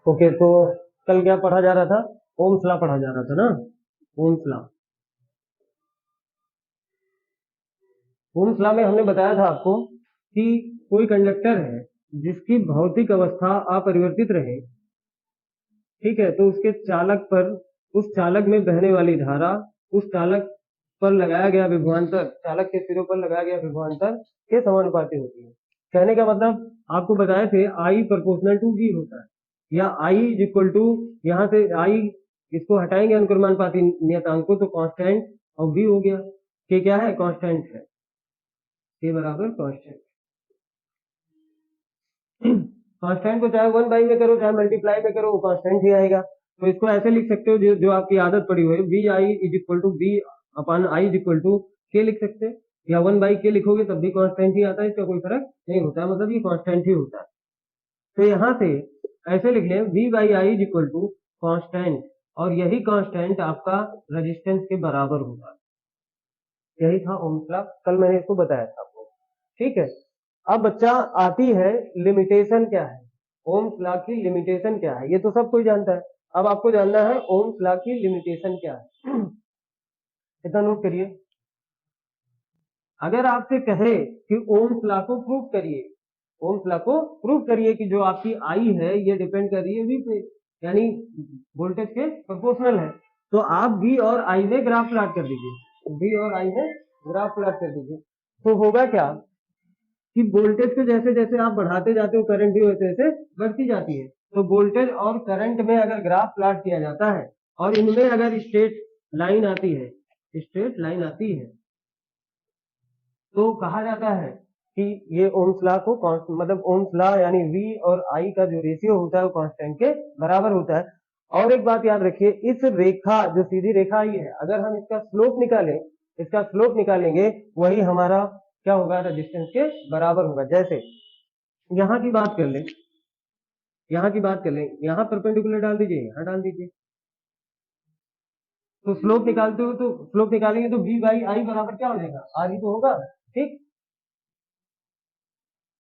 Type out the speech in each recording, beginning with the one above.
Okay, तो कल क्या पढ़ा जा रहा था? ओम्स लॉ पढ़ा जा रहा था ना। ओम्स लॉ, ओम्स लॉ में हमने बताया था आपको कि कोई कंडक्टर है जिसकी भौतिक अवस्था अपरिवर्तित रहे, ठीक है, तो उसके चालक पर, उस चालक में बहने वाली धारा उस चालक पर लगाया गया विभवांतर, चालक के सिरों पर लगाया गया विभवांतर के समानुपाती होती है। कहने का मतलब आपको बताए थे I प्रोपोर्शनल टू V होता है, या I इज इक्वल टू, यहाँ से I इसको हटाएंगे अनुक्रमानुपाती नियतांक को, तो कांस्टेंट और V हो गया। के क्या है? कांस्टेंट है। के बराबर कांस्टेंट। कांस्टेंट को चाहे 1 में करो चाहे मल्टीप्लाई में करो, वो कांस्टेंट ही आएगा। तो इसको ऐसे लिख सकते हो, जो आपकी आदत पड़ी हुई है, V I is equal to V upon I is equal to K लिख सकते हैं, या 1/k लिखोगे तब भी कांस्टेंट ही आता है, इसका कोई फर्क नहीं होता है, मतलब ये कांस्टेंट ही होता है। तो यहाँ से ऐसे लिख लें V by I is equal to constant, और यही कांस्टेंट आपका रेजिस्टेंस के बराबर होगा। यही था ओम्स लॉ, कल मैंने इसको बताया था आपको, ठीक है। अब बच्चा आती है लिमिटेशन क्या है, ओम्स लॉ की लिमिटेशन क्या है, ये तो सब कोई जानता है। अब आपको जानना है ओम्स लॉ की लिमिटेशन क्या है। इतना नोट करिए, अगर आपसे कहे कि ओम्स लॉ को प्रूव करिए, ओम्स लॉ को प्रूव करिए कि जो आपकी आई है ये डिपेंड कर रही है वी पे, यानी वोल्टेज के प्रोपोर्शनल है, तो आप वी और आई में ग्राफ प्लॉट कर दीजिए, वी और आई में ग्राफ प्लॉट कर दीजिए। तो होगा क्या कि वोल्टेज को जैसे जैसे आप बढ़ाते जाते हो, करंट भी वैसे वैसे बढ़ती जाती है। तो वोल्टेज और करंट में अगर ग्राफ प्लॉट किया जाता है और इनमें अगर स्ट्रेट लाइन आती है, स्ट्रेट लाइन आती है, तो कहा जाता है कि ये ओम्स लॉ को, मतलब ओम्स लॉ यानी V और I का जो रेशियो होता है वो कांस्टेंट के बराबर होता है। और एक बात याद रखिए, इस रेखा, जो सीधी रेखा आई है, अगर हम इसका स्लोप निकालें, इसका स्लोप निकालेंगे, वही हमारा क्या होगा? रेजिस्टेंस के बराबर होगा। जैसे यहाँ की बात कर लें, यहाँ की बात कर लें, यहाँ परपेंडिकुलर डाल दीजिए, यहाँ डाल दीजिए, तो स्लोप निकालते हो, तो स्लोप निकालेंगे तो V बाई आई बराबर क्या हो जाएगा? R ही तो होगा, ठीक।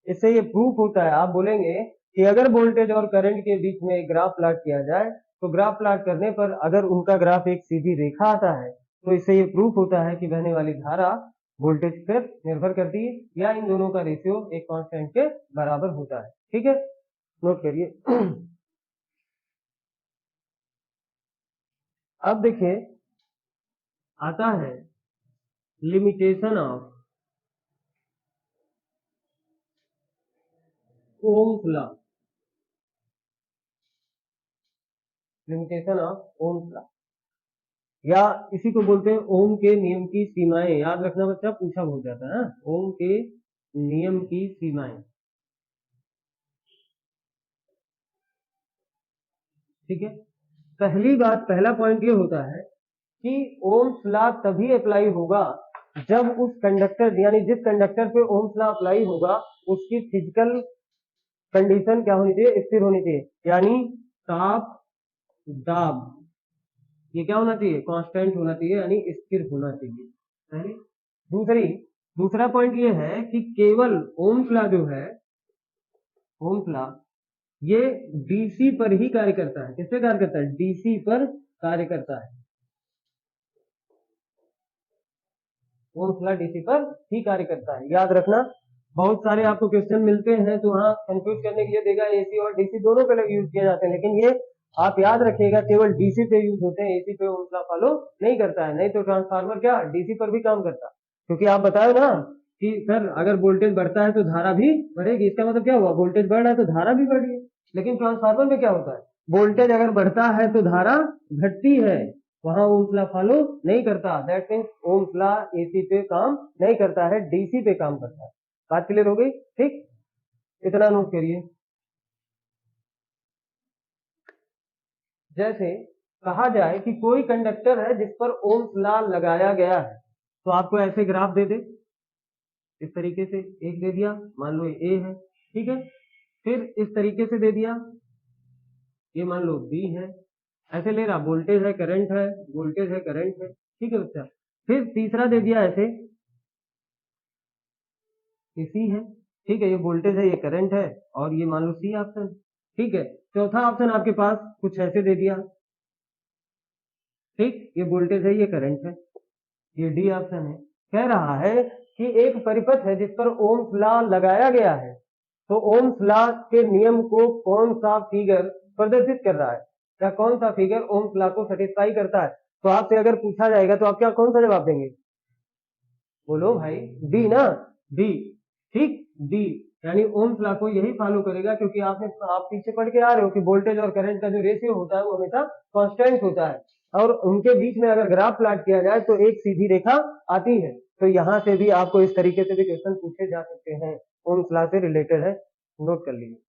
इससे ये प्रूफ होता है, आप बोलेंगे कि अगर वोल्टेज और करंट के बीच में एक ग्राफ प्लॉट किया जाए, तो ग्राफ प्लॉट करने पर अगर उनका ग्राफ एक सीधी रेखा आता है, तो इससे ये प्रूफ होता है कि बहने वाली धारा वोल्टेज पर निर्भर करती है, या इन दोनों का रेशियो एक कांस्टेंट के बराबर होता है, ठीक है, नोट करिए। अब देखिए, आता है limitation of Ohm's law, limitation of Ohm's law, या इसी को बोलते हैं ओम के नियम की सीमाएं। याद रखना बच्चा, पूछा बहुत जाता है, ओम के नियम की सीमाएं, ठीक है। पहली बात, पहला पॉइंट ये होता है कि ओम्स लॉ तभी अप्लाई होगा जब उस कंडक्टर, यानी जिस कंडक्टर पे ओम्स लॉ अप्लाई होगा, उसकी फिजिकल कंडीशन क्या होनी चाहिए? स्थिर होनी चाहिए, यानी ताप, दाब, ये क्या होना चाहिए? कांस्टेंट होना चाहिए, यानी स्थिर होना चाहिए, पहली। दूसरी, दूसरा पॉइंट ये है कि केवल ओम्स लॉ जो है, ओम्स लॉ, ये डीसी पर ही कार्य करता है। किस पे कार्य करता है? डीसी पर कार्य करता है। ओम्स लॉ डीसी पर ही कार्य करता है, याद रखना। बहुत सारे आपको क्वेश्चन मिलते हैं तो वहां कंफ्यूज करने के लिए देगा एसी और डीसी दोनों पे यूज किए जाते हैं, लेकिन ये आप याद रखिएगा केवल डीसी पे यूज होते हैं, एसी पे ओम्स लॉ फॉलो नहीं करता है। नहीं तो ट्रांसफार्मर क्या डीसी पर भी काम करता है, क्योंकि आप बताए ना कि सर अगर वोल्टेज बढ़ता है तो धारा भी बढ़ेगी, इसका मतलब क्या हुआ? वोल्टेज बढ़ रहा है तो धारा भी बढ़ रही है। लेकिन ट्रांसफार्मर में क्या होता है? वोल्टेज अगर बढ़ता है तो धारा घटती है, वहां ओम्स लॉ फॉलो नहीं करता। That means Ohm's law AC पे काम नहीं करता है, डीसी पे काम करता है। बात क्लियर हो गई, ठीक, इतना नोट करिए। जैसे कहा जाए कि कोई कंडक्टर है जिस पर ओम्स लॉ लगाया गया है, तो आपको ऐसे ग्राफ दे दे, इस तरीके से एक दे दिया, मान लो ए है, ठीक है, फिर इस तरीके से दे दिया, ये मान लो बी है, ऐसे ले रहा, वोल्टेज है करंट है, वोल्टेज है करंट है, ठीक है बच्चा। फिर तीसरा दे दिया ऐसे, ये सी है, ठीक है, ये वोल्टेज है ये करंट है, और ये मान लो सी ऑप्शन, ठीक है। चौथा ऑप्शन आपके पास कुछ ऐसे दे दिया, ठीक, ये वोल्टेज है, ये करंट है, ये डी ऑप्शन है। कह रहा है कि एक परिपथ है जिस पर ओम्स लॉ लगाया गया है, तो ओम्स लॉ के नियम को कौन सा फिगर प्रदर्शित कर रहा है, या कौन सा फिगर ओम्स लॉ को सेटिस्फाई करता है। तो आपसे अगर पूछा जाएगा तो आप क्या कौन सा जवाब देंगे, बोलो भाई, डी ना, डी, ठीक, डी, यानी ओम्स लॉ को यही फॉलो करेगा, क्योंकि आप पीछे पढ़ के आ रहे हो कि वोल्टेज और करंट का जो रेशियो होता है वो हमेशा कांस्टेंट होता है, और उनके बीच में अगर ग्राफ प्लॉट किया जाए तो एक सीधी रेखा आती है। तो यहां से भी आपको इस तरीके से भी क्वेश्चन पूछे जा सकते हैं, ओम्स लॉ से रिलेटेड है, नोट कर लीजिए।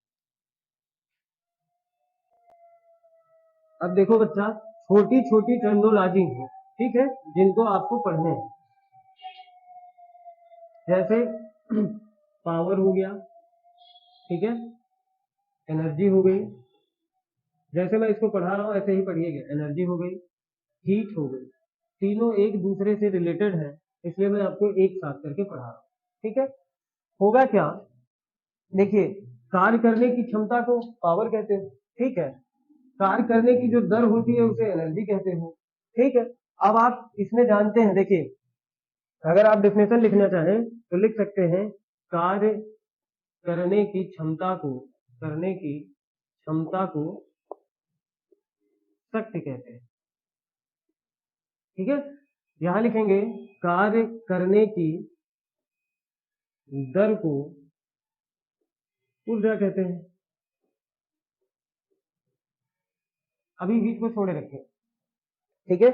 अब देखो बच्चा, छोटी छोटी टर्मिनोलॉजी है, ठीक है, जिनको आपको पढ़ने हैं, जैसे पावर हो गया, ठीक है, एनर्जी हो गई, जैसे मैं इसको पढ़ा रहा हूं ऐसे ही पढ़िएगा, एनर्जी हो गई, हीट हो गई, तीनों एक दूसरे से रिलेटेड है, इसलिए मैं आपको एक साथ करके पढ़ा रहा हूं, ठीक है। होगा क्या, देखिए, कार्य करने की क्षमता को पावर कहते हैं, ठीक है, कार्य करने की जो दर होती है उसे एनर्जी कहते हैं, ठीक है। अब आप इसमें जानते हैं, देखिए, अगर आप डेफिनेशन लिखना चाहें तो लिख सकते हैं, कार्य करने की क्षमता को, करने की क्षमता को शक्ति कहते हैं, ठीक है। यहां लिखेंगे, कार्य करने की दर को ऊर्जा कहते हैं। अभी बीच को छोड़े रखें, ठीक है।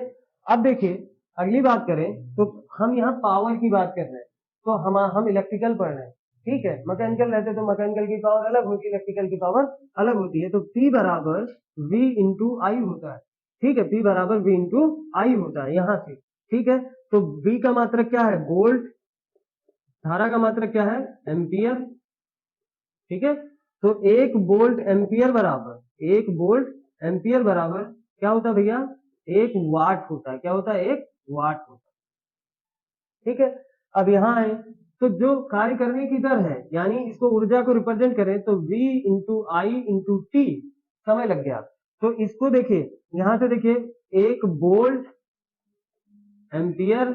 अब देखिए, अगली बात करें तो हम यहाँ पावर की बात कर रहे हैं, तो हम इलेक्ट्रिकल पढ़ रहे हैं, ठीक है। मैकेनिकल रहते तो मैकेनिकल की पावर अलग होती, इलेक्ट्रिकल की पावर अलग होती है। तो P बराबर V इंटू आई होता है, ठीक है, P बराबर V इंटू आई होता है यहां से, ठीक है। तो V का मात्रक क्या है, वोल्ट, धारा का मात्रक क्या है, एम्पियर, ठीक है। तो एक वोल्ट एम्पियर बराबर, एक वोल्ट एम्पियर बराबर क्या होता है भैया, एक वाट होता है, क्या होता है, एक वाट होता है, ठीक है। अब यहाँ आए तो जो कार्य करने की दर है, यानी इसको ऊर्जा को रिप्रेजेंट करें तो V इंटू आई इंटू टी, समय लग गया, तो इसको देखिए, यहां से देखिए, एक वोल्ट एम्पियर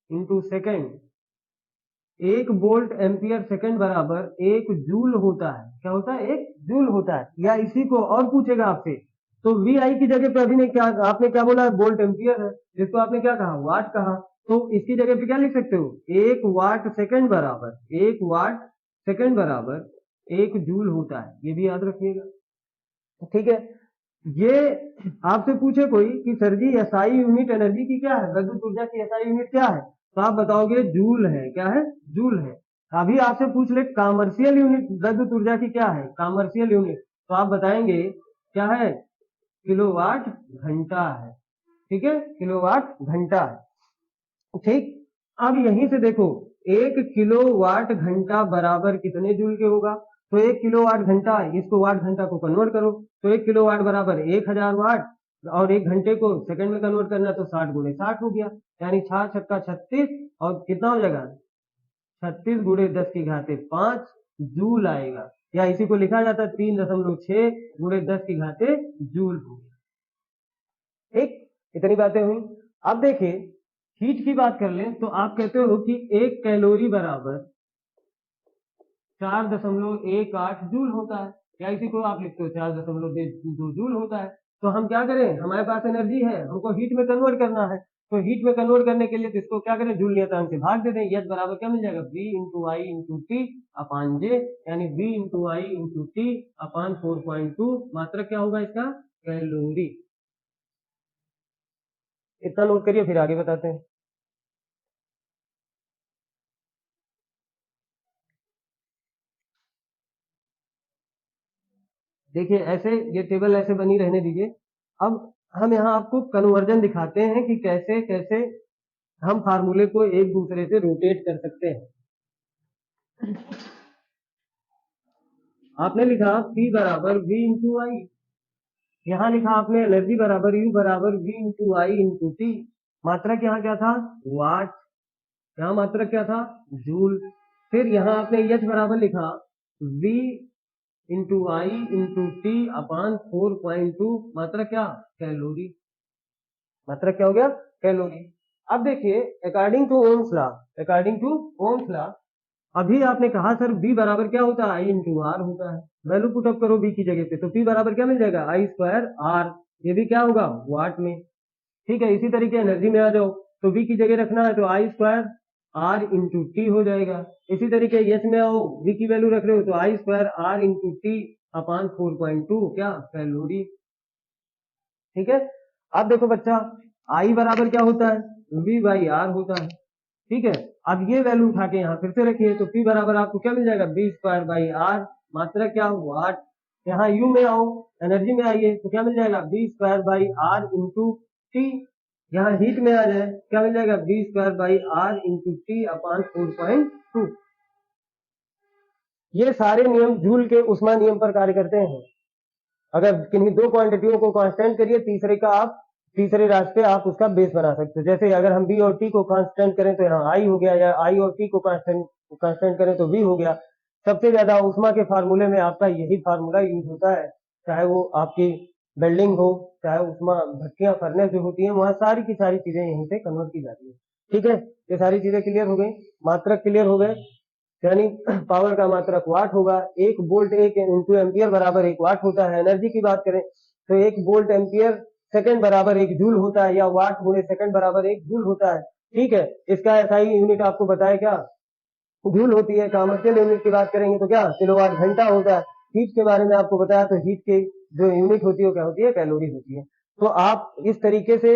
इंटू सेकेंड, एक वोल्ट एम्पियर सेकंड बराबर एक जूल होता है, क्या होता है, एक जूल होता है। या इसी को और पूछेगा आपसे, तो वी आई की जगह पे अभी ने क्या, आपने क्या बोला, वोल्ट एम्पियर है, जिसको आपने क्या कहा, वाट कहा, तो इसकी जगह पे क्या लिख सकते हो, एक वाट सेकंड बराबर, एक वाट सेकंड बराबर एक जूल होता है, ये भी याद रखिएगा, ठीक है। ये आपसे पूछे कोई कि सर जी एसआई यूनिट एनर्जी की क्या है, विद्युत ऊर्जा की एसआई यूनिट क्या है, तो आप बताओगे जूल है, क्या है, जूल है। अभी आपसे पूछ ले कॉमर्शियल यूनिट विद्युत ऊर्जा की क्या है, कॉमर्शियल यूनिट, तो आप बताएंगे क्या है, किलोवाट घंटा है, ठीक है, किलोवाट घंटा है, ठीक। अब यहीं से देखो, एक किलोवाट घंटा बराबर कितने जूल के होगा, तो एक किलोवाट घंटा, इसको वाट घंटा को कन्वर्ट करो, तो एक किलोवाट बराबर 1000 वाट, और एक घंटे को सेकंड में कन्वर्ट करना तो 60 गुणे 60 हो गया, यानी 6 छक्का 36, और कितना हो जाएगा, 36 गुणे 10 की घाते 5 जूल आएगा, या इसी को लिखा जाता है 3.6 गुणे 10 की घाते जूल हो गया, ठीक। इतनी बातें हुई। अब देखिए, हीट की बात कर लें तो आप कहते हो कि एक कैलोरी बराबर 4.18 जूल होता है, या इसी को आप लिखते हो 4.2 जूल होता है। तो हम क्या करें, हमारे पास एनर्जी है, हमको हीट में कन्वर्ट करना है, तो हीट में कन्वर्ट करने के लिए तो इसको क्या करें, जूल नियतांक से भाग दे दें, यह बराबर क्या मिल जाएगा, V इंटू आई इंटू टी अपान जे, यानी V इंटू आई इंटू टी अपान 4.2, मात्रक क्या होगा इसका, कैलोरी। इतना नोट करिए, फिर आगे बताते हैं। देखिए, ऐसे ये टेबल ऐसे बनी रहने दीजिए। अब हम यहाँ आपको कन्वर्जन दिखाते हैं कि कैसे कैसे हम फार्मूले को एक दूसरे से रोटेट कर सकते हैं। आपने लिखा P बराबर V इंटू आई, यहाँ लिखा आपने एनर्जी बराबर U बराबर V इंटू आई इंटू टी, मात्रक यहाँ क्या था, वाट, यहाँ मात्रक क्या था, जूल। फिर यहाँ आपने H बराबर लिखा V इंटू आई इंटू टी अपान 4.2 मात्रा क्या, कैलोरी। मात्रा क्या हो गया, कैलोरी। अब देखिए according to Ohm's law, according to Ohm's law, अभी आपने कहा सर बी बराबर क्या होता है, आई इंटू आर होता है। वैल्यू पुटअप करो बी की जगह पे, तो पी बराबर क्या मिल जाएगा, आई स्क्वायर आर। ये भी क्या होगा, वाट में। ठीक है, इसी तरीके एनर्जी में आ जाओ, तो बी की जगह रखना है तो आई स्क्वायर आर इंटू टी हो जाएगा। इसी तरीके यस में आओ, बी की वैल्यू रख रहे हो तो आई square are into T upon 4.2 क्या, कैलोरी। ठीक है, अब देखो बच्चा, आई बराबर क्या होता है, वी बाई आर होता है। ठीक है, अब ये वैल्यू उठा के यहाँ फिर से रखिए, तो पी बराबर आपको क्या मिल जाएगा, बी स्क्वायर बाई आर, मात्रा क्या, वाट। यहाँ यू में आओ, एनर्जी में आइए, तो क्या मिल जाएगा, B square by R into T. यहाँ हीट में आ जाए, क्या मिल जाएगा, B square by R into T upon 4.2। ये सारे नियम जूल के उष्मा नियम पर कार्य करते हैं। अगर किन्हीं दो क्वांटिटियों को कांस्टेंट करिए, तीसरे का आप तीसरे रास्ते आप उसका बेस बना सकते हो। जैसे अगर हम बी और टी को कांस्टेंट करें तो यहाँ आई हो गया, या आई और टी को कांस्टेंट करें तो वी हो गया। सबसे ज्यादा उष्मा के फार्मूले में आपका यही फार्मूला यूज होता है, चाहे वो आपकी बिल्डिंग हो, चाहे उष्मा भट्टियां फर्नेस जो होती है, वहां सारी की सारी चीजें यहीं से कन्वर्ट की जाती है। ठीक है, ये सारी चीजें क्लियर हो गई, मात्रक क्लियर हो गए। यानी पावर का मात्रक वाट होगा, एक वोल्ट एक इंटू एम्पियर बराबर एक वाट होता है। एनर्जी की बात करें तो एक वोल्ट एम्पियर सेकंड बराबर एक जूल होता है, या वाट गुणे सेकंड बराबर एक जूल होता है। ठीक है, इसका एसआई यूनिट आपको बताया क्या, जूल होती है। कॉमर्शियल यूनिट की बात करेंगे तो क्या, किलोवाट घंटा होता है। हीट के बारे में आपको बताया, तो हीट की जो यूनिट होती है क्या होती है, कैलोरी होती है। तो आप इस तरीके से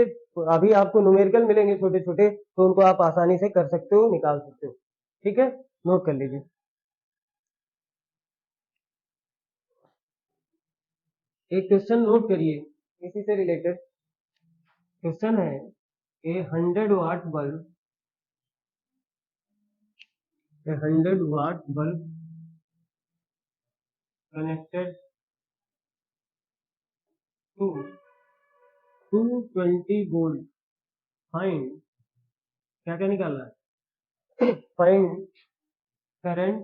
अभी आपको न्यूमेरिकल मिलेंगे छोटे छोटे, तो उनको आप आसानी से कर सकते हो, निकाल सकते हो। ठीक है, नोट कर लीजिए। एक क्वेश्चन नोट करिए इसी से रिलेटेड। क्वेश्चन है, a 100 watt bulb, a 100 watt bulb connected to 220 volt, find, क्या क्या निकालना है, find current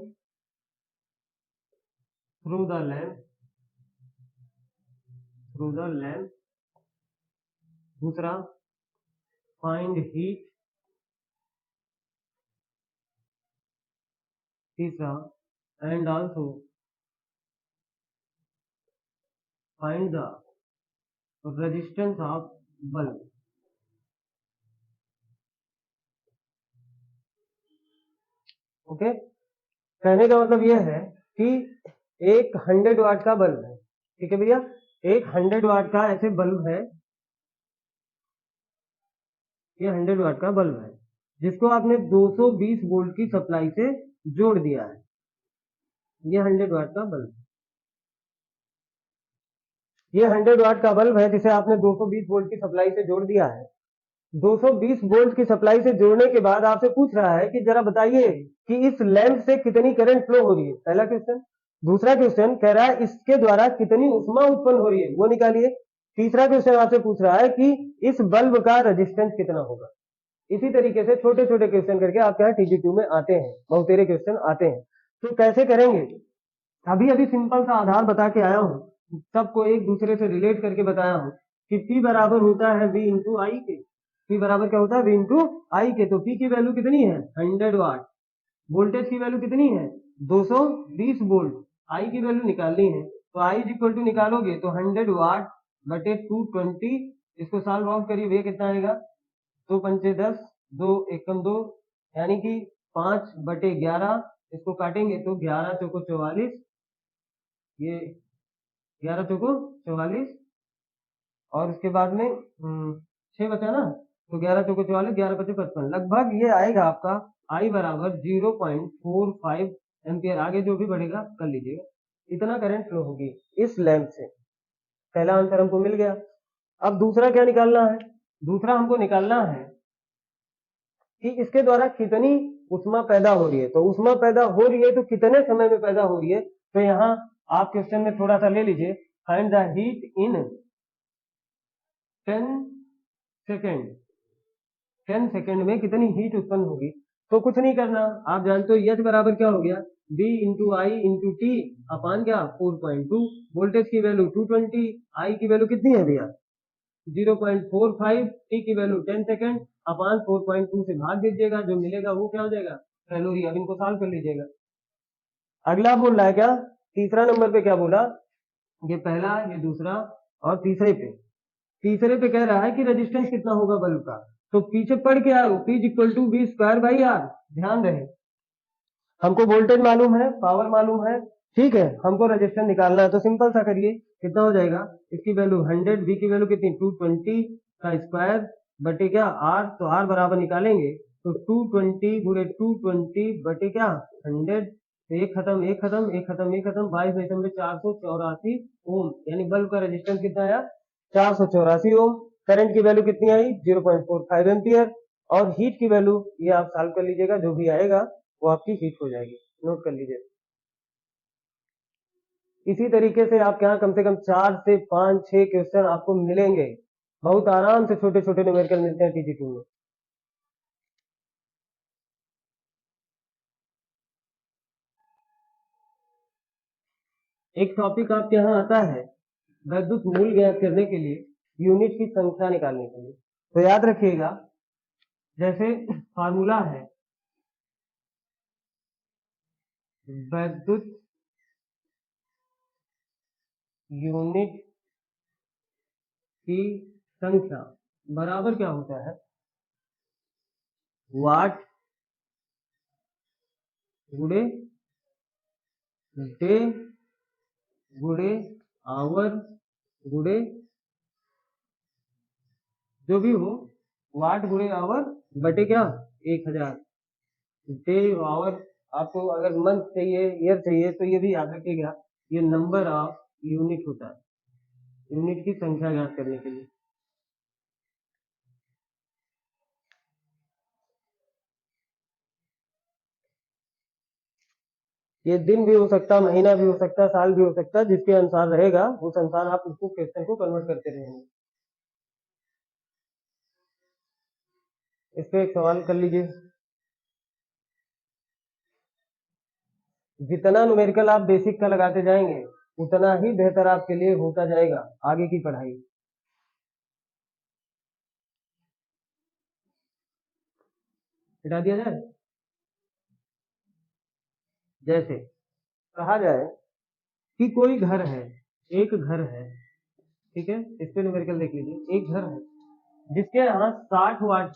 through the lamp, through the lamp. दूसरा, फाइंड हीट। तीसरा, and also find the resistance of bulb. Okay, कहने का मतलब यह है कि एक 100 वाट का बल्ब है। ठीक है भैया, एक 100 वाट का ऐसे बल्ब है, ये 100 वाट का बल्ब है, जिसको आपने 220 वोल्ट की सप्लाई से जोड़ दिया है। ये 100 वाट का बल्ब, ये 100 वाट का बल्ब है जिसे आपने 220 वोल्ट की सप्लाई से जोड़ दिया है। 220 वोल्ट की सप्लाई से जोड़ने के बाद आपसे पूछ रहा है कि जरा बताइए कि इस लैंप से कितनी करंट फ्लो हो रही है, पहला क्वेश्चन। दूसरा क्वेश्चन कह रहा है इसके द्वारा कितनी उष्मा उत्पन्न हो रही है, वो निकालिए। तीसरा क्वेश्चन आपसे पूछ रहा है कि इस बल्ब का रेजिस्टेंस कितना होगा। इसी तरीके से छोटे छोटे क्वेश्चन करके आपके यहाँ TG2 में आते हैं, बहुतेरे क्वेश्चन आते हैं। तो कैसे करेंगे, अभी अभी सिंपल सा आधार बता के आया हूँ, सबको एक दूसरे से रिलेट करके बताया हूँ कि P बराबर होता है V इंटू आई के। P बराबर क्या होता है, V इंटू आई के। तो P की वैल्यू कितनी है, 100 वाट। वोल्टेज की वैल्यू कितनी है, 220 वोल्ट। आई की वैल्यू निकालनी है, तो आई इज इक्वल टू निकालोगे तो 100 वाट बटे 220, इसको सॉल्व आउट करिए, भैया कितना आएगा, 2×5 = 10, 2×1 = 2, यानी कि 5/11। इसको काटेंगे तो 11×4 = 44, ये 11×4 = 44, और उसके बाद में 6 बचा ना, तो 11×4 = 44, 11×5 = 55, लगभग ये आएगा आपका आई बराबर 0.45 एम्पियर। आगे जो भी बढ़ेगा कर लीजिएगा, इतना करंट फ्लो होगी इस लैंप से। पहला आंसर हमको मिल गया। अब दूसरा क्या निकालना है, दूसरा हमको निकालना है कि इसके द्वारा कितनी उष्मा पैदा हो रही है। तो उष्मा पैदा हो रही है तो कितने समय में पैदा हो रही है, तो यहाँ आप क्वेश्चन में थोड़ा सा ले लीजिए, find the heat in 10 second. 10 second में कितनी हीट उत्पन्न होगी। तो कुछ नहीं करना, आप जानते हो एच बराबर क्या हो गया, V इंटू आई इंटू टी अपान क्या 4.2। वोल्टेज की वैल्यू 220, आई की वैल्यू कितनी है भैया 0.45, टी की वैल्यू 10 सेकेंड अपान 4.2 से भाग दीजिएगा, जो मिलेगा वो क्या हो जाएगा कैलोरी। अब इनको सॉल्व कर लीजिएगा। अगला बोल रहा है क्या, तीसरा नंबर पे क्या बोला, ये पहला ये दूसरा और तीसरे पे कह रहा है कि रेजिस्टेंस कितना होगा बल्ब का। तो पीछे पढ़ के आओ, P equal to V square by R. ध्यान रहे हमको वोल्टेज मालूम है, पावर मालूम है, ठीक है, हमको रेजिस्टेंस निकालना है। तो सिंपल सा करिए, कितना हो जाएगा, इसकी वैल्यू 100, वी की वैल्यू कितनी 220 का स्क्वायर बटे क्या आर, तो आर बराबर निकालेंगे तो 220 गुणे 220 बटे क्या 100, तो एक खत्म एक खत्म एक खत्म एक खत्म 22.484 ओम, यानी बल्ब का रेजिस्टेंस कितना आया 484 ओम। करंट की वैल्यू कितनी आई 0.45 एम्पियर। और हीट की वैल्यू ये आप सॉल्व कर लीजिएगा, जो भी आएगा वो आपकी हीट हो जाएगी, नोट कर लीजिए। इसी तरीके से आपके यहाँ कम से कम 4 से 5 6 क्वेश्चन आपको मिलेंगे, बहुत आराम से छोटे छोटे न्यूमेरिकल मिलते हैं TG2 में। एक टॉपिक आपके यहाँ आता है विद्युत मूल ज्ञात करने के लिए, यूनिट की संख्या निकालने के लिए। तो याद रखिएगा, जैसे फार्मूला है विद्युत यूनिट की संख्या बराबर क्या होता है वाट गुणे डे गुणे आवर गुणे जो भी हो, वाट गुणे आवर बटे क्या 1000। डे आवर आपको अगर मंथ चाहिए ईयर चाहिए तो ये भी याद रखिएगा, ये नंबर ऑफ यूनिट होता है, यूनिट की संख्या ज्ञात करने के लिए। ये दिन भी हो सकता है, महीना भी हो सकता है, साल भी हो सकता है, जिसके अनुसार रहेगा उस अनुसार आप उसको क्वेश्चन को कन्वर्ट करते रहेंगे। इस पे एक सवाल कर लीजिए। जितना न्यूमेरिकल आप बेसिक का लगाते जाएंगे उतना ही बेहतर आपके लिए होता जाएगा आगे की पढ़ाई। हटा दिया जाए, जैसे कहा जाए कि कोई घर है, एक घर है, ठीक है, इस पे न्यूमेरिकल देख लीजिए। एक घर है जिसके यहाँ 60 वाट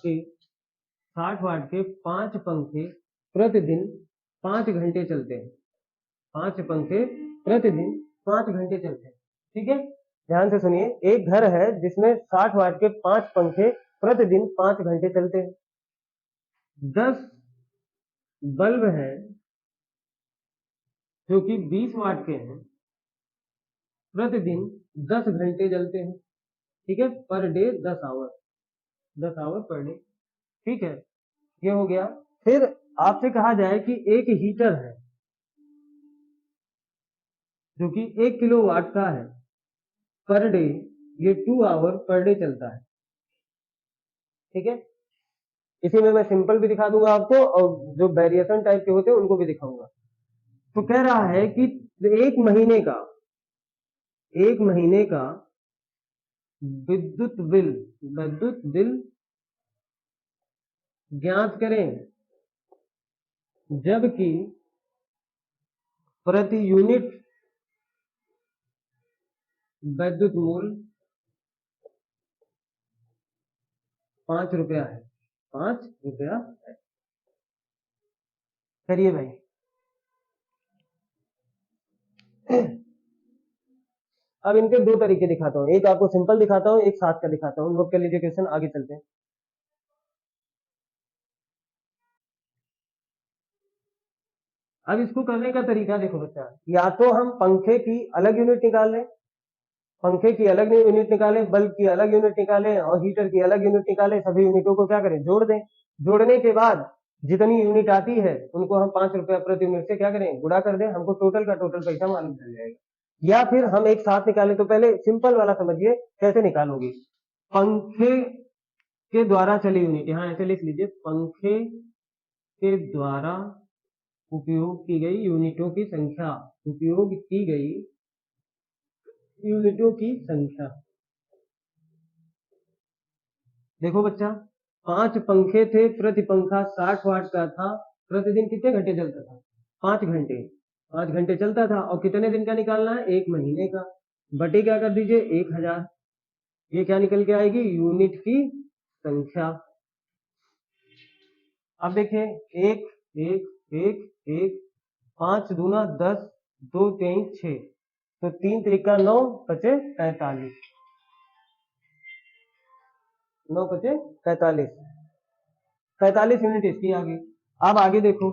के 5 पंखे प्रतिदिन 5 घंटे चलते हैं। 5 पंखे प्रतिदिन 5 घंटे चलते हैं, ठीक है। ध्यान से सुनिए, एक घर है जिसमें 60 वाट के 5 पंखे प्रतिदिन 5 घंटे चलते हैं। 10 बल्ब हैं जो कि 20 वाट के हैं, प्रतिदिन 10 घंटे जलते हैं, ठीक है, per day 10 our per day, ठीक है, ये हो गया। फिर आपसे कहा जाए कि एक हीटर है जो कि 1 किलोवाट का है, पर डे ये 2 आवर पर डे चलता है, ठीक है। इसी में मैं सिंपल भी दिखा दूंगा आपको और जो वेरिएशन टाइप के होते हैं उनको भी दिखाऊंगा। तो कह रहा है कि एक महीने का विद्युत बिल ज्ञात करें, जबकि प्रति यूनिट विद्युत मूल्य 5 रुपया है, 5 रुपया है। करिए भाई। अब इनके दो तरीके दिखाता हूँ, एक आपको सिंपल दिखाता हूँ, एक साथ का दिखाता हूँ। नोट कर लीजिए क्वेश्चन, आगे चलते हैं। अब इसको करने का तरीका देखो बच्चा, या तो हम पंखे की अलग यूनिट निकाल लें, पंखे की अलग यूनिट निकालें, बल्ब की अलग यूनिट निकालें और हीटर की अलग यूनिट निकालें। सभी यूनिटों को क्या करें जोड़ दें, जोड़ने के बाद जितनी यूनिट आती है उनको हम 5 रुपया प्रति यूनिट से क्या करें गुणा कर दें, हमको टोटल का टोटल पैसा मालूम चल जाएगा। या फिर हम एक साथ निकालें, तो पहले सिंपल वाला समझिए कैसे निकालोगे। पंखे के द्वारा चली यूनिट, यहाँ ऐसे लिख लीजिए, पंखे के द्वारा उपयोग की गई यूनिटों की संख्या, उपयोग की गई यूनिटों की संख्या। देखो बच्चा, 5 पंखे थे, प्रति पंखा 60 वाट का था, प्रतिदिन कितने घंटे चलता था? 5 घंटे। 5 घंटे चलता था, और कितने दिन का निकालना है? 1 महीने का। बटे क्या कर दीजिए? 1000। ये क्या निकल के आएगी? यूनिट की संख्या। अब देखिए, एक एक एक एक, 5 दूना 10, 2 3 6, तो 3 त्रिका 9, बचे 45। 9 बचे 45। 45 यूनिट इसकी आ गई। अब आगे देखो,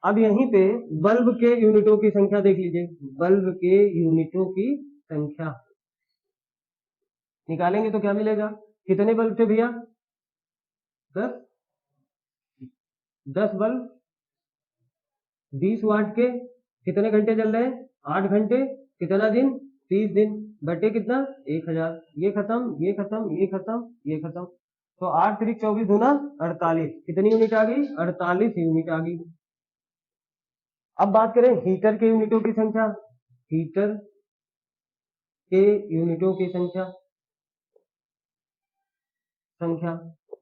अब यहीं पे बल्ब के यूनिटों की संख्या देख लीजिए, बल्ब के यूनिटों की संख्या निकालेंगे तो क्या मिलेगा? कितने बल्ब थे भैया? 10। 10 बल्ब 20 वाट के, कितने घंटे चल रहे हैं? 8 घंटे। कितना दिन? 30 दिन। बटे कितना? 1000। ये खत्म, ये खत्म, ये खत्म, ये खत्म। तो 8 3 24 दूना 48। कितनी यूनिट आ गई? 48 यूनिट आ गई। अब बात करें हीटर के यूनिटों की संख्या, हीटर के यूनिटों की संख्या संख्या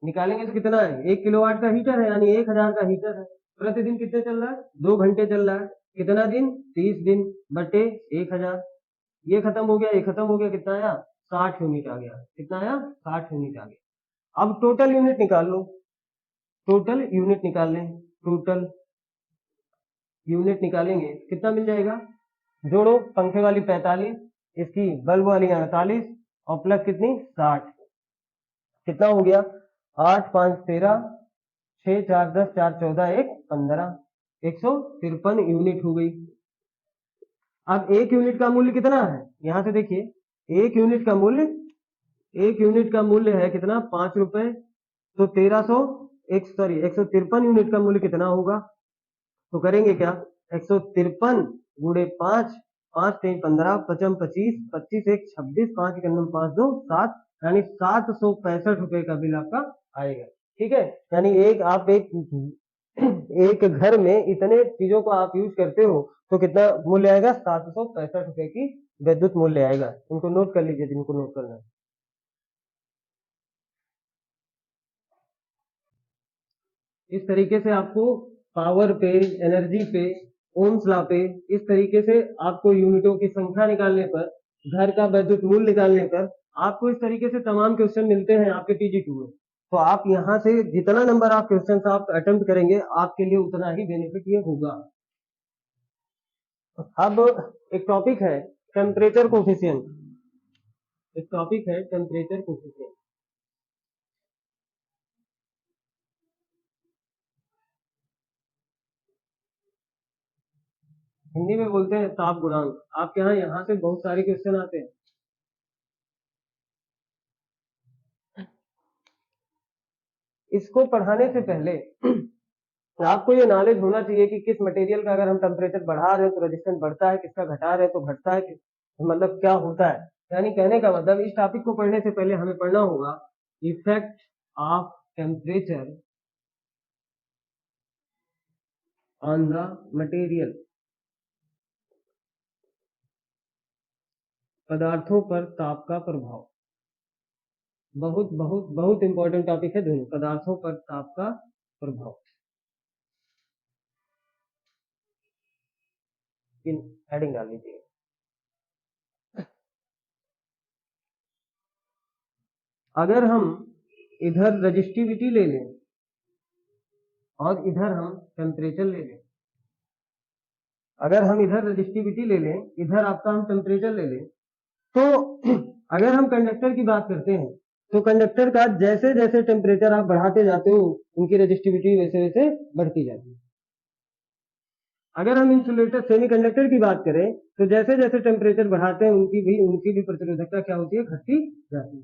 निकालेंगे तो कितना है? 1 किलोवाट का हीटर है, यानी 1000 का हीटर है। प्रतिदिन कितने चल रहा है? 2 घंटे चल रहा है। कितना दिन? 30 दिन। बटे 1000। ये खत्म हो गया, ये खत्म हो गया, कितना आया? 60 यूनिट आ गया। कितना आया? 60 यूनिट आ गया। अब टोटल यूनिट निकाल लो, टोटल यूनिट निकाल लें। टोटल यूनिट निकालेंगे, कितना मिल जाएगा? जोड़ो, पंखे वाली 45, इसकी बल्ब वाली 48, और प्लस कितनी? 60। कितना हो गया? 8 5 13, 6 4 10, 4 14, 1 15, 153 यूनिट हो गई। अब एक यूनिट का मूल्य कितना है? यहां से देखिए, एक यूनिट का मूल्य, एक यूनिट का मूल्य है कितना? 5 रुपए। तो 1300, 153 यूनिट का मूल्य कितना होगा? तो करेंगे क्या? 153 गुणे 5, 5 3 15, 55 25, 25 1 26, 5 1 5 2 7, यानी 765 रुपए का बिल आपका आएगा। ठीक है, यानी एक घर में इतने चीजों को आप यूज करते हो तो कितना मूल्य आएगा? 765 रुपए की विद्युत मूल्य आएगा। इनको नोट कर लीजिए, जिनको नोट करना है। इस तरीके से आपको पावर पे, एनर्जी पे, ओम्स लॉ पे, इस तरीके से आपको यूनिटों की संख्या निकालने पर, घर का वैद्युत मूल्य निकालने पर आपको इस तरीके से तमाम क्वेश्चन मिलते हैं आपके TG2 में। तो आप यहाँ से जितना नंबर आप क्वेश्चन आप अटेम्प्ट करेंगे, आपके लिए उतना ही बेनिफिट ये होगा। अब एक टॉपिक है टेम्परेचर कोफिशिएंट, एक टॉपिक है टेम्परेचर कोफिशिएंट। हिंदी में बोलते हैं ताप गुणांक। आपके यहाँ से बहुत सारे क्वेश्चन आते हैं। इसको पढ़ाने से पहले आपको ये नॉलेज होना चाहिए कि किस मटेरियल का अगर हम टेम्परेचर बढ़ा रहे हैं तो रेजिस्टेंस बढ़ता है, किसका घटा रहे हैं तो घटता है, मतलब क्या होता है। यानी कहने का मतलब, इस टॉपिक को पढ़ने से पहले हमें पढ़ना होगा effect of temperature on the material, पदार्थों पर ताप का प्रभाव। बहुत बहुत बहुत इंपॉर्टेंट टॉपिक है दोनों, पदार्थों पर ताप का प्रभाव। इन हेडिंग डाल लीजिए। अगर हम इधर रजिस्टिविटी ले लें और इधर हम टेम्परेचर ले लें, अगर हम इधर रजिस्टिविटी ले लें, इधर आपका हम टेम्परेचर ले लें, तो अगर हम कंडक्टर की बात करते हैं तो कंडक्टर का जैसे जैसे टेम्परेचर आप बढ़ाते जाते हो, उनकी रजिस्टिविटी वैसे वैसे बढ़ती जाती है। अगर हम इंसुलेटर सेमीकंडक्टर की बात करें तो जैसे जैसे टेम्परेचर बढ़ाते हैं, उनकी भी प्रतिरोधकता क्या होती है? घटती जाती है।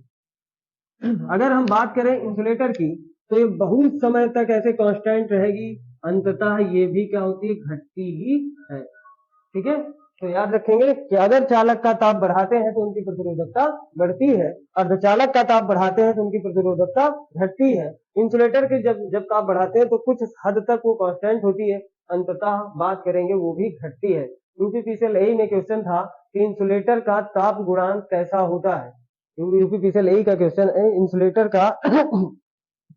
अगर हम बात करें इंसुलेटर की, तो ये बहुत समय तक ऐसे कांस्टेंट रहेगी, अंततः ये भी क्या होती है? घटती ही है। ठीक है, तो याद रखेंगे कि अगर चालक का ताप बढ़ाते हैं तो उनकी प्रतिरोधकता बढ़ती है, अर्धचालक का ताप बढ़ाते हैं तो उनकी प्रतिरोधकता घटती है। इंसुलेटर के जब जब ताप बढ़ाते हैं तो कुछ हद तक वो कांस्टेंट होती है, अंततः बात करेंगे वो भी घटती है। यूपीपीसीएल यही में क्वेश्चन था कि इंसुलेटर का ताप गुणांक कैसा होता है। यूपीपीसीएल यही का क्वेश्चन है, इंसुलेटर का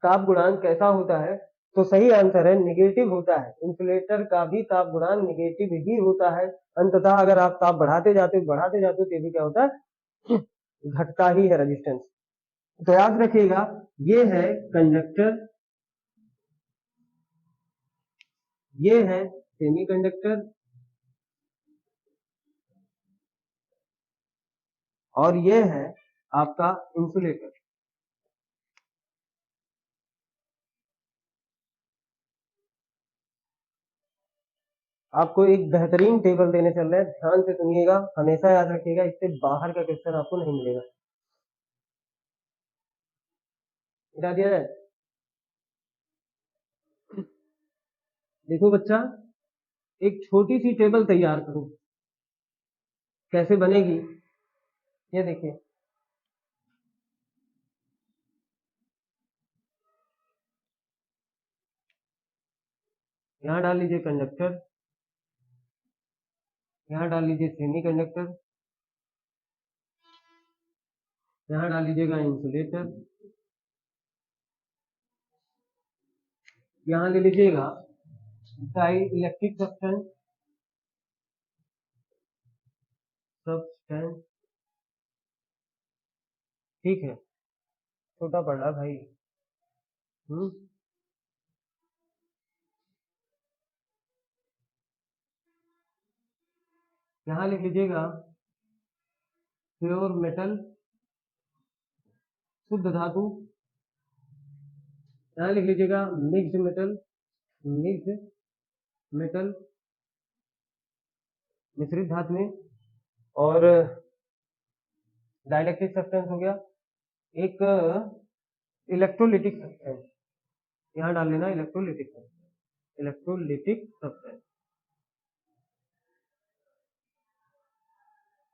ताप गुणांक कैसा होता है। तो सही आंसर है निगेटिव होता है। इंसुलेटर का भी ताप गुणांक निगेटिव ही होता है। अंततः अगर आप ताप बढ़ाते जाते हो तो भी क्या होता है, घटता ही है रेजिस्टेंस। तो याद रखिएगा ये है कंडक्टर, ये है सेमीकंडक्टर और ये है आपका इंसुलेटर। आपको एक बेहतरीन टेबल देने चल रहे हैं, ध्यान से सुनिएगा, हमेशा याद रखिएगा, इससे बाहर का क्वेश्चन आपको नहीं मिलेगा। मिटा दिया जाए। देखो बच्चा, एक छोटी सी टेबल तैयार करो, कैसे बनेगी ये देखिए। यहाँ डाल लीजिए कंडक्टर, यहाँ डाल लीजिए सेमी कंडक्टर, यहाँ डाल लीजिएगा इंसुलेटर, यहाँ ले लीजिएगा डाई इलेक्ट्रिक सब्सटेंस, ठीक है, छोटा पड़ रहा भाई। यहाँ लिख लीजिएगा प्योर मेटल, शुद्ध धातु। यहाँ लिख लीजिएगा मिक्स्ड मेटल, मिक्स्ड मेटल, मिश्रित धातु में। और डाइलेक्ट्रिक सब्सटेंस हो गया, एक इलेक्ट्रोलिटिक सब्सटेंस, यहाँ डाल लेना इलेक्ट्रोलिटिक सब्सटेंस, इलेक्ट्रोलिटिक सब्सटेंस।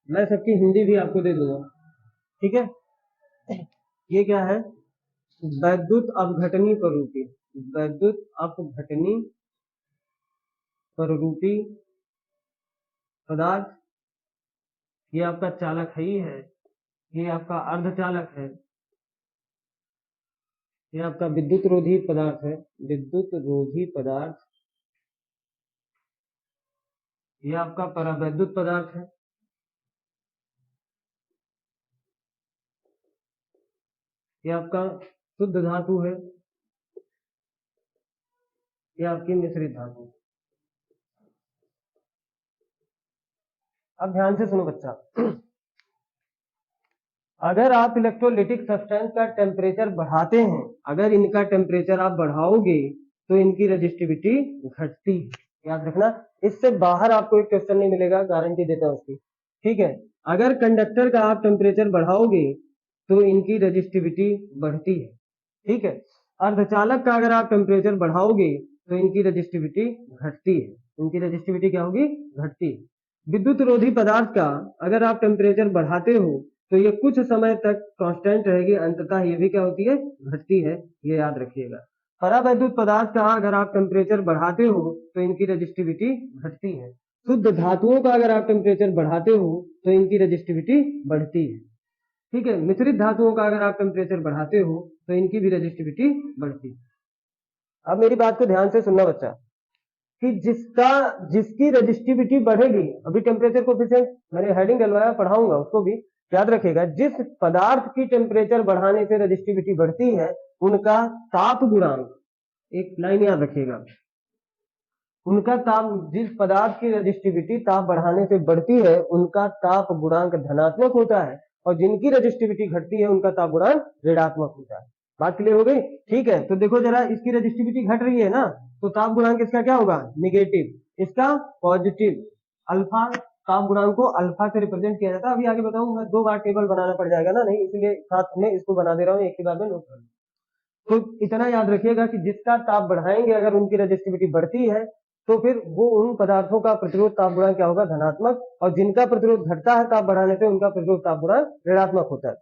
मैं सबकी हिंदी भी आपको दे दूंगा, ठीक है। ये क्या है, वैद्युत अपघटनी प्ररूपी, वैद्युत अपघटनी प्ररूपी पदार्थ। ये आपका चालक ही है, ये आपका अर्धचालक है, ये आपका विद्युत रोधी पदार्थ है, विद्युत रोधी पदार्थ। ये आपका परावैद्युत पदार्थ है, ये आपका शुद्ध धातु है, ये आपकी मिश्रित धातु। अब ध्यान से सुनो बच्चा, अगर आप इलेक्ट्रोलिटिक सब्सटेंस का टेम्परेचर बढ़ाते हैं, अगर इनका टेम्परेचर आप बढ़ाओगे तो इनकी रेजिस्टिविटी घटती है। याद रखना, इससे बाहर आपको एक क्वेश्चन नहीं मिलेगा, गारंटी देता हूं उसकी, ठीक है। अगर कंडक्टर का आप टेम्परेचर बढ़ाओगे तो इनकी रेजिस्टिविटी बढ़ती है, ठीक है। अर्धचालक का अगर आप टेम्परेचर बढ़ाओगे तो इनकी रेजिस्टिविटी घटती है, इनकी रेजिस्टिविटी क्या होगी, घटती है। विद्युत रोधी पदार्थ का अगर आप टेम्परेचर बढ़ाते हो तो ये कुछ समय तक कांस्टेंट रहेगी, अंततः ये भी क्या होती है, घटती है, ये याद रखिएगा। परावैद्युत पदार्थ का अगर आप टेम्परेचर बढ़ाते हो तो इनकी रेजिस्टिविटी घटती है। शुद्ध धातुओं का अगर आप टेम्परेचर बढ़ाते हो तो इनकी रेजिस्टिविटी बढ़ती है, ठीक है। मिश्रित धातुओं का अगर आप टेम्परेचर बढ़ाते हो तो इनकी भी रेजिस्टिविटी बढ़ती है। अब मेरी बात को ध्यान से सुनना बच्चा, कि जिसकी रेजिस्टिविटी बढ़ेगी, अभी टेम्परेचर कोएफिशिएंट मैंने हेडिंग डलवाया, पढ़ाऊंगा उसको भी, याद रखिएगा। जिस पदार्थ की टेम्परेचर बढ़ाने से रेजिस्टिविटी बढ़ती है उनका ताप गुणांक, एक लाइन याद रखिएगा, उनका ताप, जिस पदार्थ की रेजिस्टिविटी ताप बढ़ाने से बढ़ती है उनका ताप गुणांक धनात्मक होता है, और जिनकी रेजिस्टिविटी घटती है उनका ताप गुणांक ऋणात्मक होता है। बात क्लियर हो गई, ठीक है। तो देखो जरा, इसकी रेजिस्टिविटी घट रही है ना, तो ताप गुणांक इसका क्या होगा, निगेटिव, इसका पॉजिटिव। अल्फा, ताप गुणांक को अल्फा से रिप्रेजेंट किया जाता है, अभी आगे बताऊंगा, 2 बार टेबल बनाना पड़ जाएगा ना, नहीं, इसलिए साथ में इसको बना दे रहा हूँ, एक ही बार में नोट कर लो। तो इतना याद रखिएगा कि जिसका ताप बढ़ाएंगे अगर उनकी रेजिस्टिविटी बढ़ती है तो फिर वो उन पदार्थों का प्रतिरोध ताप गुणांक क्या होगा, धनात्मक, और जिनका प्रतिरोध घटता है ताप बढ़ाने से उनका प्रतिरोध ताप गुणांक ऋणात्मक होता है।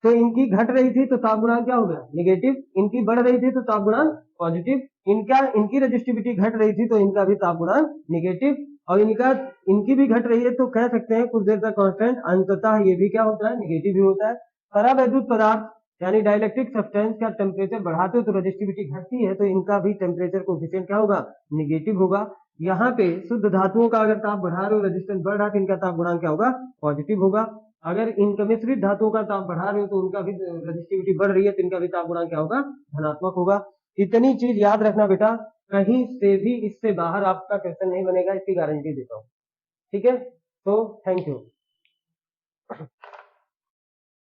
तो इनकी घट रही थी तो ताप गुणांक क्या हो गया, निगेटिव। इनकी बढ़ रही थी तो ताप गुणांक पॉजिटिव। इनकी रेजिस्टिविटी घट रही थी तो इनका भी ताप गुणांक निगेटिव। और इनकी भी घट रही है तो कह सकते हैं कुछ देर तक कांस्टेंट, अंततः ये भी क्या होता है, निगेटिव भी होता है। परावैद्युत पदार्थ यानी डाइलेक्ट्रिक सब्सटेंस का टेम्परेचर बढ़ाते हो तो रेजिस्टिविटी घटती है, तो इनका भी टेम्परेचर कोफिशिएंट क्या होगा, निगेटिव होगा। यहाँ पे शुद्ध धातुओं का अगर ताप बढ़ा रहे हो, रेजिस्टेंस बढ़ रहा है, तो इनका ताप गुणांक क्या होगा, पॉजिटिव होगा। अगर इनका मिश्रित धातुओं का ताप बढ़ा रहे हो तो उनका भी रेजिस्टिविटी बढ़ रही है, तो इनका भी ताप गुणांक क्या होगा, धनात्मक होगा। इतनी चीज याद रखना बेटा, कहीं से भी इससे बाहर आपका क्वेश्चन नहीं बनेगा, इसकी गारंटी देता हूँ। ठीक है, तो थैंक यू।